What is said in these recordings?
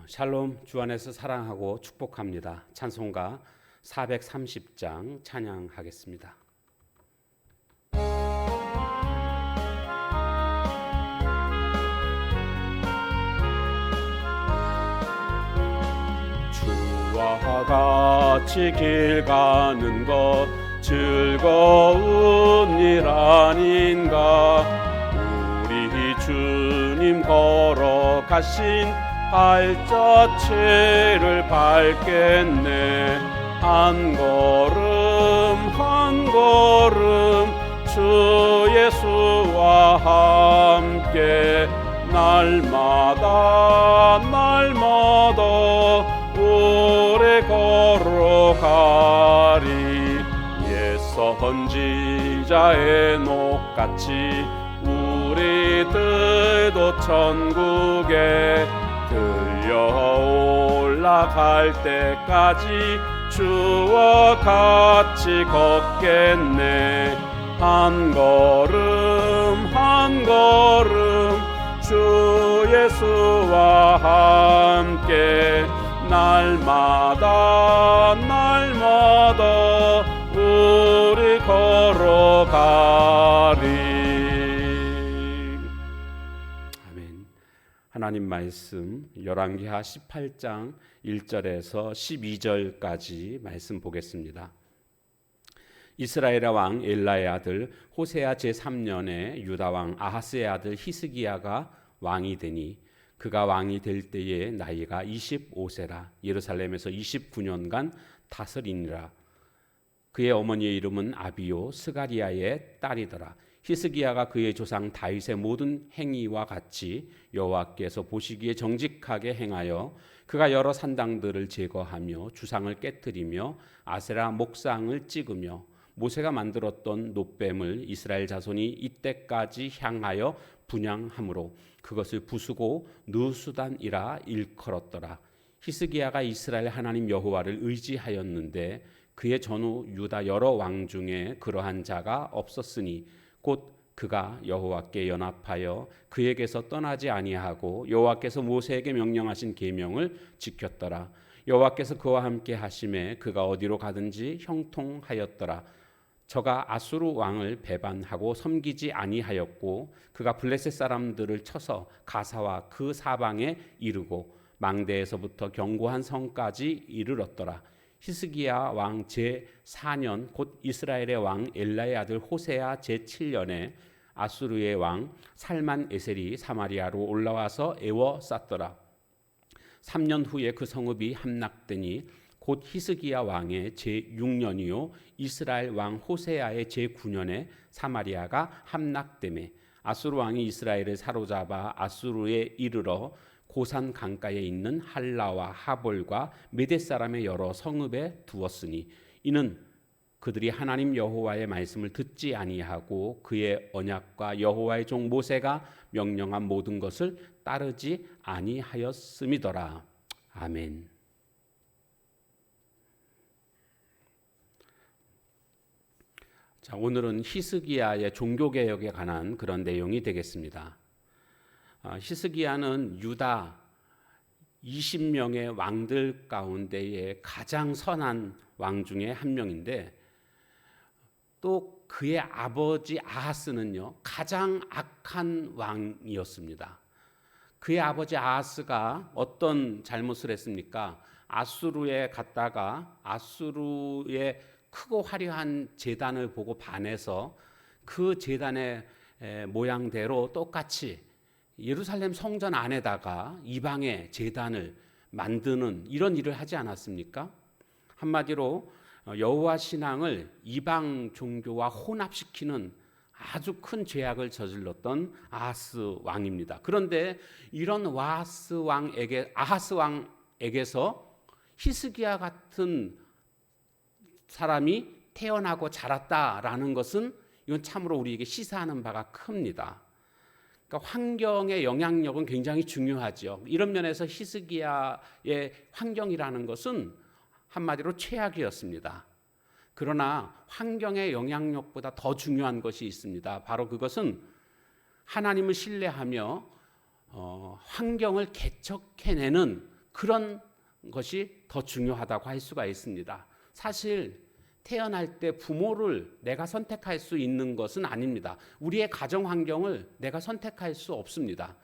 샬롬, 주 안에서 사랑하고 축복합니다. 찬송가 430장 찬양하겠습니다. 주와 같이 길 가는 것 즐거운 일 아닌가. 우리 주님 걸어가신 발자취를 밟겠네. 한 걸음 한 걸음 주 예수와 함께 날마다 날마다 오래 걸어가리. 옛 선지자의 녹같이 우리들도 천국에 들려 올라갈 때까지 주와 같이 걷겠네. 한 걸음 한 걸음 주 예수와 함께 날마다 날마다 우리 걸어가리. 하나님 말씀 열왕기하 18장 1절에서 12절까지 말씀 보겠습니다. 이스라엘의 왕 엘라의 아들 호세아 제3년에 유다 왕 아하스의 아들 히스기야가 왕이 되니 그가 왕이 될 때에 나이가 25세라. 예루살렘에서 29년간 다스리니라. 그의 어머니의 이름은 아비요 스가리아의 딸이더라. 히스기야가 그의 조상 다윗의 모든 행위와 같이 여호와께서 보시기에 정직하게 행하여 그가 여러 산당들을 제거하며 주상을 깨뜨리며 아세라 목상을 찍으며 모세가 만들었던 놋뱀을 이스라엘 자손이 이때까지 향하여 분향함으로 그것을 부수고 느수단이라 일컬었더라. 히스기야가 이스라엘 하나님 여호와를 의지하였는데 그의 전후 유다 여러 왕 중에 그러한 자가 없었으니 곧 그가 여호와께 연합하여 그에게서 떠나지 아니하고 여호와께서 모세에게 명령하신 계명을 지켰더라. 여호와께서 그와 함께 하심에 그가 어디로 가든지 형통하였더라. 저가 아수르 왕을 배반하고 섬기지 아니하였고 그가 블레셋 사람들을 쳐서 가사와 그 사방에 이르고 망대에서부터 견고한 성까지 이르렀더라. 히스기야 왕 제4년 곧 이스라엘의 왕 엘라의 아들 호세아 제7년에 아수르의 왕 살만 에셀이 사마리아로 올라와서 에워쌌더라. 3년 후에 그 성읍이 함락되니 곧 히스기야 왕의 제6년이요 이스라엘 왕 호세아의 제9년에 사마리아가 함락되매 아수르 왕이 이스라엘을 사로잡아 아수르에 이르러 고산 강가에 있는 할라와 하볼과 메뎃 사람의 여러 성읍에 두었으니 이는 그들이 하나님 여호와의 말씀을 듣지 아니하고 그의 언약과 여호와의 종 모세가 명령한 모든 것을 따르지 아니하였음이더라. 아멘. 자, 오늘은 히스기야의 종교개혁에 관한 그런 내용이 되겠습니다. 히스기야는 유다 20명의 왕들 가운데의 가장 선한 왕 중에 한 명인데 또 그의 아버지 아하스는요 가장 악한 왕이었습니다. 그의 아버지 아하스가 어떤 잘못을 했습니까? 아수르에 갔다가 아수르의 크고 화려한 제단을 보고 반해서 그 제단의 모양대로 똑같이 예루살렘 성전 안에다가 이방의 제단을 만드는 이런 일을 하지 않았습니까? 한마디로 여호와 신앙을 이방 종교와 혼합시키는 아주 큰 죄악을 저질렀던 아하스 왕입니다. 그런데 이런 아하스 왕에게서 히스기야 같은 사람이 태어나고 자랐다라는 것은 이건 참으로 우리에게 시사하는 바가 큽니다. 그러니까 환경의 영향력은 굉장히 중요하죠. 이런 면에서 히스기야의 환경이라는 것은 한마디로 최악이었습니다. 그러나 환경의 영향력보다 더 중요한 것이 있습니다. 바로 그것은 하나님을 신뢰하며 환경을 개척해내는 그런 것이 더 중요하다고 할 수가 있습니다. 사실 태어날 때 부모를 내가 선택할 수 있는 것은 아닙니다. 우리의 가정 환경을 내가 선택할 수 없습니다.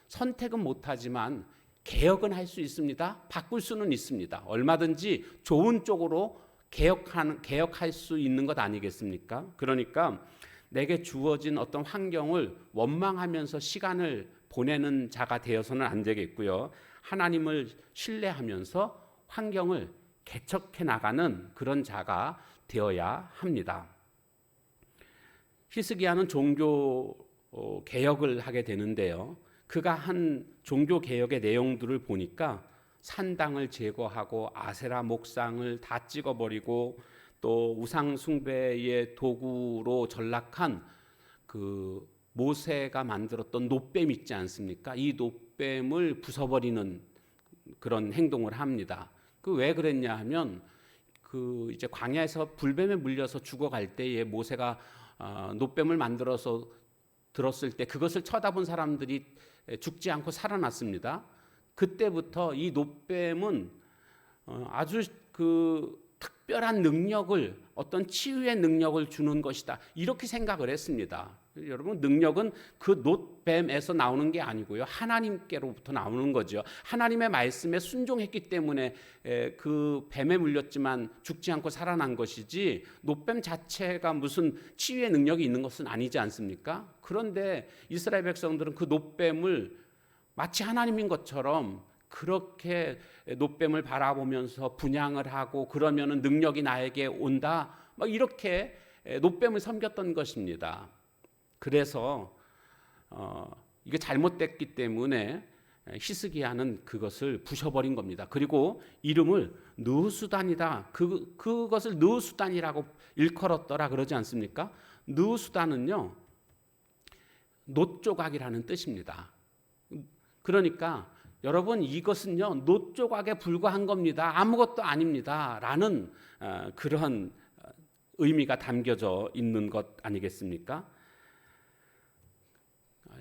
선택은 못하지만 개혁은 할 수 있습니다. 바꿀 수는 있습니다. 얼마든지 좋은 쪽으로 개혁할 수 있는 것 아니겠습니까? 그러니까 내게 주어진 어떤 환경을 원망하면서 시간을 보내는 자가 되어서는 안 되겠고요. 하나님을 신뢰하면서 환경을 개척해 나가는 그런 자가 되어야 합니다. 히스기야는 종교 개혁을 하게 되는데요. 그가 한 종교 개혁의 내용들을 보니까 산당을 제거하고 아세라 목상을 다 찍어버리고 또 우상 숭배의 도구로 전락한 그 모세가 만들었던 놋뱀 있지 않습니까? 이 놋뱀을 부숴버리는 그런 행동을 합니다. 그 왜 그랬냐 하면 그 이제 광야에서 불뱀에 물려서 죽어갈 때에 모세가 놋뱀을 만들어서 들었을 때 그것을 쳐다본 사람들이 죽지 않고 살아났습니다. 그때부터 이 놋뱀은 아주 그 특별한 능력을, 어떤 치유의 능력을 주는 것이다, 이렇게 생각을 했습니다. 여러분, 능력은 그 놋뱀에서 나오는 게 아니고요, 하나님께로부터 나오는 거죠. 하나님의 말씀에 순종했기 때문에 그 뱀에 물렸지만 죽지 않고 살아난 것이지, 놋뱀 자체가 무슨 치유의 능력이 있는 것은 아니지 않습니까? 그런데 이스라엘 백성들은 그 놋뱀을 마치 하나님인 것처럼 그렇게 놋뱀을 바라보면서 분향을 하고, 그러면은 능력이 나에게 온다, 막 이렇게 놋뱀을 섬겼던 것입니다. 그래서 이게 잘못됐기 때문에 히스기야는 그것을 부셔버린 겁니다. 그리고 이름을 느수단이다, 그것을 느수단이라고 일컬었더라 그러지 않습니까? 느수단은요, 놋조각이라는 뜻입니다. 그러니까 여러분, 이것은요 놋조각에 불과한 겁니다. 아무것도 아닙니다 라는 그런 의미가 담겨져 있는 것 아니겠습니까?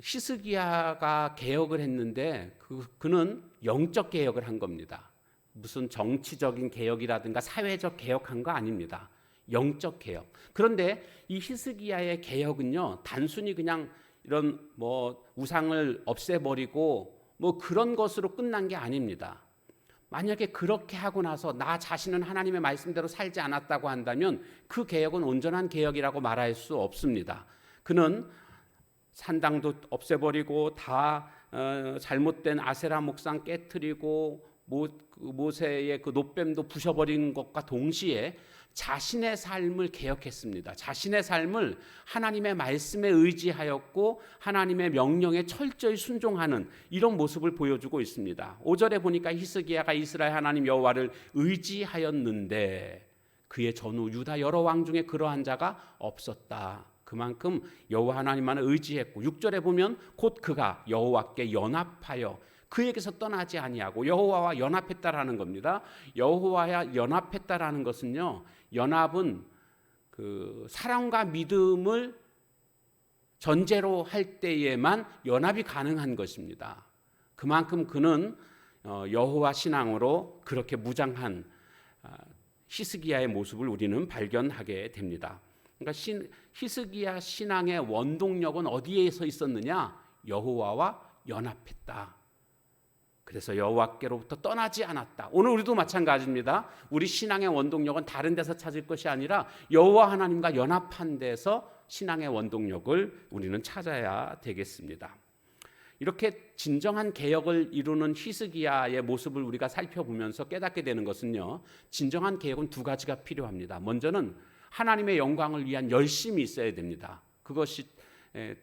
히스기야가 개혁을 했는데 그는 영적 개혁을 한 겁니다. 무슨 정치적인 개혁이라든가 사회적 개혁한 거 아닙니다. 영적 개혁. 그런데 이 히스기야의 개혁은요, 단순히 그냥 이런 뭐 우상을 없애버리고 뭐 그런 것으로 끝난 게 아닙니다. 만약에 그렇게 하고 나서 나 자신은 하나님의 말씀대로 살지 않았다고 한다면 그 개혁은 온전한 개혁이라고 말할 수 없습니다. 그는 산당도 없애버리고 다 잘못된 아세라 목상 깨트리고 모세의 그 놋뱀도 부셔버린 것과 동시에 자신의 삶을 개혁했습니다. 자신의 삶을 하나님의 말씀에 의지하였고 하나님의 명령에 철저히 순종하는 이런 모습을 보여주고 있습니다. 5절에 보니까 히스기야가 이스라엘 하나님 여호와를 의지하였는데 그의 전후 유다 여러 왕 중에 그러한 자가 없었다. 그만큼 여호와 하나님만을 의지했고, 6절에 보면 곧 그가 여호와께 연합하여 그에게서 떠나지 아니하고, 여호와와 연합했다라는 겁니다. 여호와와 연합했다라는 것은요, 연합은 그 사랑과 믿음을 전제로 할 때에만 연합이 가능한 것입니다. 그만큼 그는 여호와 신앙으로 그렇게 무장한 히스기야의 모습을 우리는 발견하게 됩니다. 그러니까 히스기야 신앙의 원동력은 어디에서 있었느냐? 여호와와 연합했다. 그래서 여호와께로부터 떠나지 않았다. 오늘 우리도 마찬가지입니다. 우리 신앙의 원동력은 다른 데서 찾을 것이 아니라 여호와 하나님과 연합한 데서 신앙의 원동력을 우리는 찾아야 되겠습니다. 이렇게 진정한 개혁을 이루는 히스기야의 모습을 우리가 살펴보면서 깨닫게 되는 것은요, 진정한 개혁은 두 가지가 필요합니다. 먼저는 하나님의 영광을 위한 열심이 있어야 됩니다. 그것이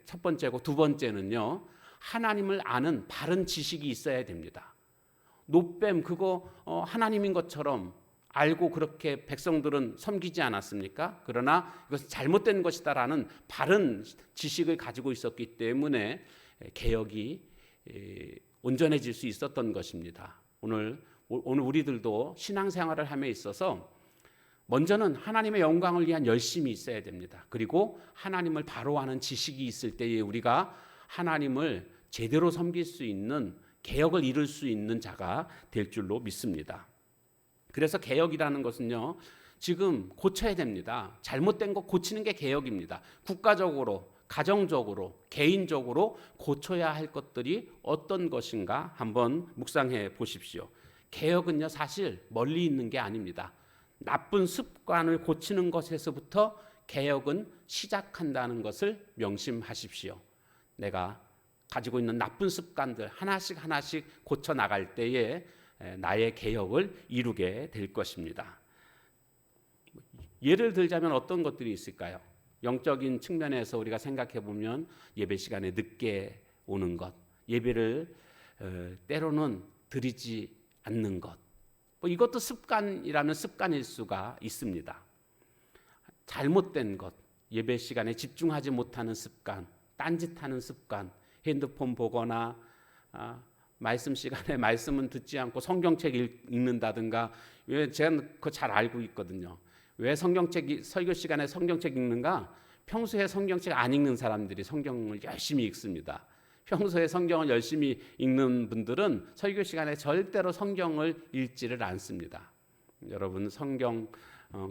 첫 번째고, 두 번째는요, 하나님을 아는 바른 지식이 있어야 됩니다. 놋뱀 그거 하나님인 것처럼 알고 그렇게 백성들은 섬기지 않았습니까? 그러나 이것은 잘못된 것이다라는 바른 지식을 가지고 있었기 때문에 개혁이 온전해질 수 있었던 것입니다. 오늘 우리들도 신앙생활을 함에 있어서 먼저는 하나님의 영광을 위한 열심이 있어야 됩니다. 그리고 하나님을 바로 아는 지식이 있을 때에 우리가 하나님을 제대로 섬길 수 있는 개혁을 이룰 수 있는 자가 될 줄로 믿습니다. 그래서 개혁이라는 것은요, 지금 고쳐야 됩니다. 잘못된 거 고치는 게 개혁입니다. 국가적으로, 가정적으로, 개인적으로 고쳐야 할 것들이 어떤 것인가 한번 묵상해 보십시오. 개혁은요, 사실 멀리 있는 게 아닙니다. 나쁜 습관을 고치는 것에서부터 개혁은 시작한다는 것을 명심하십시오. 내가 가지고 있는 나쁜 습관들 하나씩 하나씩 고쳐 나갈 때에 나의 개혁을 이루게 될 것입니다. 예를 들자면 어떤 것들이 있을까요? 영적인 측면에서 우리가 생각해 보면 예배 시간에 늦게 오는 것, 예배를 때로는 드리지 않는 것, 이것도 습관이라면 습관일 수가 있습니다. 잘못된 것, 예배 시간에 집중하지 못하는 습관, 딴짓하는 습관, 핸드폰 보거나 말씀 시간에 말씀은 듣지 않고 성경책 읽는다든가. 왜 제가 그거 잘 알고 있거든요. 왜 설교 시간에 성경책 읽는가? 평소에 성경책 안 읽는 사람들이 성경을 열심히 읽습니다. 평소에 성경을 열심히 읽는 분들은 설교 시간에 절대로 성경을 읽지를 않습니다. 여러분, 성경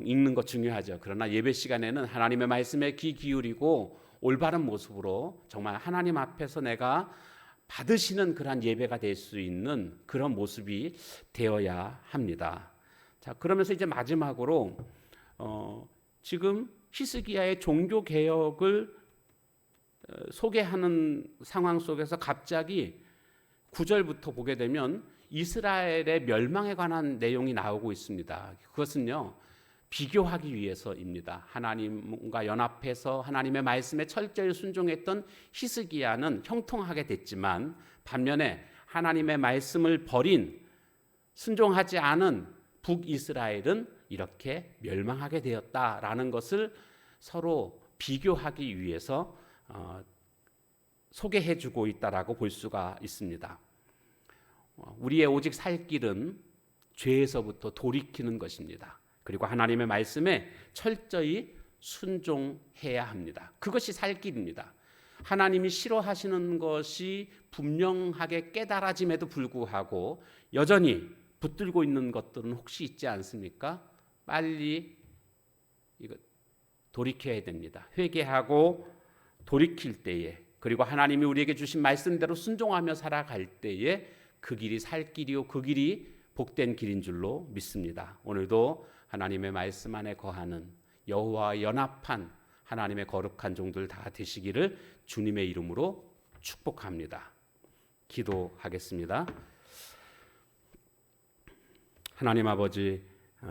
읽는 거 중요하죠. 그러나 예배 시간에는 하나님의 말씀에 귀 기울이고 올바른 모습으로 정말 하나님 앞에서 내가 받으시는 그러한 예배가 될 수 있는 그런 모습이 되어야 합니다. 자, 그러면서 이제 마지막으로 지금 히스기야의 종교 개혁을 소개하는 상황 속에서 갑자기 9절부터 보게 되면 이스라엘의 멸망에 관한 내용이 나오고 있습니다. 그것은요, 비교하기 위해서입니다. 하나님과 연합해서 하나님의 말씀에 철저히 순종했던 히스기야는 형통하게 됐지만, 반면에 하나님의 말씀을 버린 순종하지 않은 북이스라엘은 이렇게 멸망하게 되었다라는 것을 서로 비교하기 위해서 소개해주고 있다라고 볼 수가 있습니다. 우리의 오직 살 길은 죄에서부터 돌이키는 것입니다. 그리고 하나님의 말씀에 철저히 순종해야 합니다. 그것이 살 길입니다. 하나님이 싫어하시는 것이 분명하게 깨달아짐에도 불구하고 여전히 붙들고 있는 것들은 혹시 있지 않습니까? 빨리 이거 돌이켜야 됩니다. 회개하고 돌이킬 때에, 그리고 하나님이 우리에게 주신 말씀대로 순종하며 살아갈 때에 그 길이 살 길이요, 그 길이 복된 길인 줄로 믿습니다. 오늘도 하나님의 말씀 안에 거하는 여호와와 연합한 하나님의 거룩한 종들 다 되시기를 주님의 이름으로 축복합니다. 기도하겠습니다. 하나님 아버지,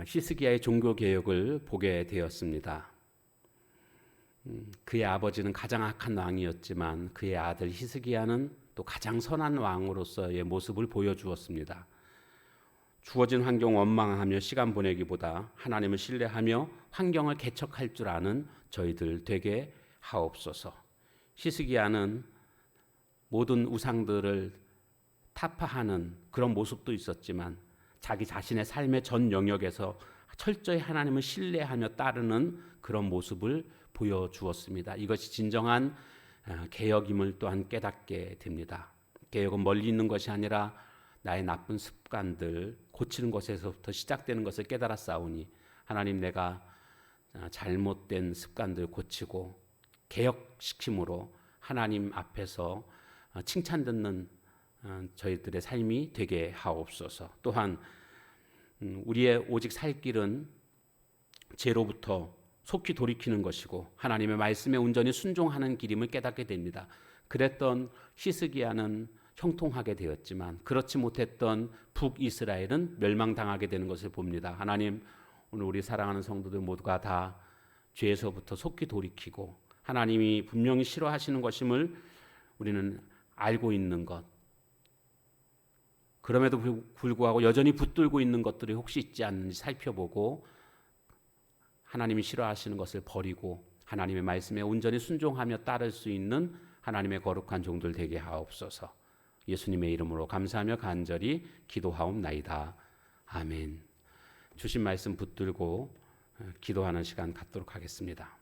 히스기야의 종교 개혁을 보게 되었습니다. 그의 아버지는 가장 악한 왕이었지만 그의 아들 히스기야는 또 가장 선한 왕으로서의 모습을 보여주었습니다. 주어진 환경 원망하며 시간 보내기보다 하나님을 신뢰하며 환경을 개척할 줄 아는 저희들 되게 하옵소서. 히스기야는 모든 우상들을 타파하는 그런 모습도 있었지만 자기 자신의 삶의 전 영역에서 철저히 하나님을 신뢰하며 따르는 그런 모습을 보여주었습니다. 이것이 진정한 개혁임을 또한 깨닫게 됩니다. 개혁은 멀리 있는 것이 아니라 나의 나쁜 습관들 고치는 것에서부터 시작되는 것을 깨달았사오니 하나님, 내가 잘못된 습관들 고치고 개혁시킴으로 하나님 앞에서 칭찬 듣는 저희들의 삶이 되게 하옵소서. 또한 우리의 오직 살 길은 죄로부터 속히 돌이키는 것이고 하나님의 말씀에 온전히 순종하는 길임을 깨닫게 됩니다. 그랬던 히스기야는 형통하게 되었지만 그렇지 못했던 북이스라엘은 멸망당하게 되는 것을 봅니다. 하나님, 오늘 우리 사랑하는 성도들 모두가 다 죄에서부터 속히 돌이키고 하나님이 분명히 싫어하시는 것임을 우리는 알고 있는 것, 그럼에도 불구하고 여전히 붙들고 있는 것들이 혹시 있지 않는지 살펴보고 하나님이 싫어하시는 것을 버리고 하나님의 말씀에 온전히 순종하며 따를 수 있는 하나님의 거룩한 종들 되게 하옵소서. 예수님의 이름으로 감사하며 간절히 기도하옵나이다. 아멘. 주신 말씀 붙들고 기도하는 시간 갖도록 하겠습니다.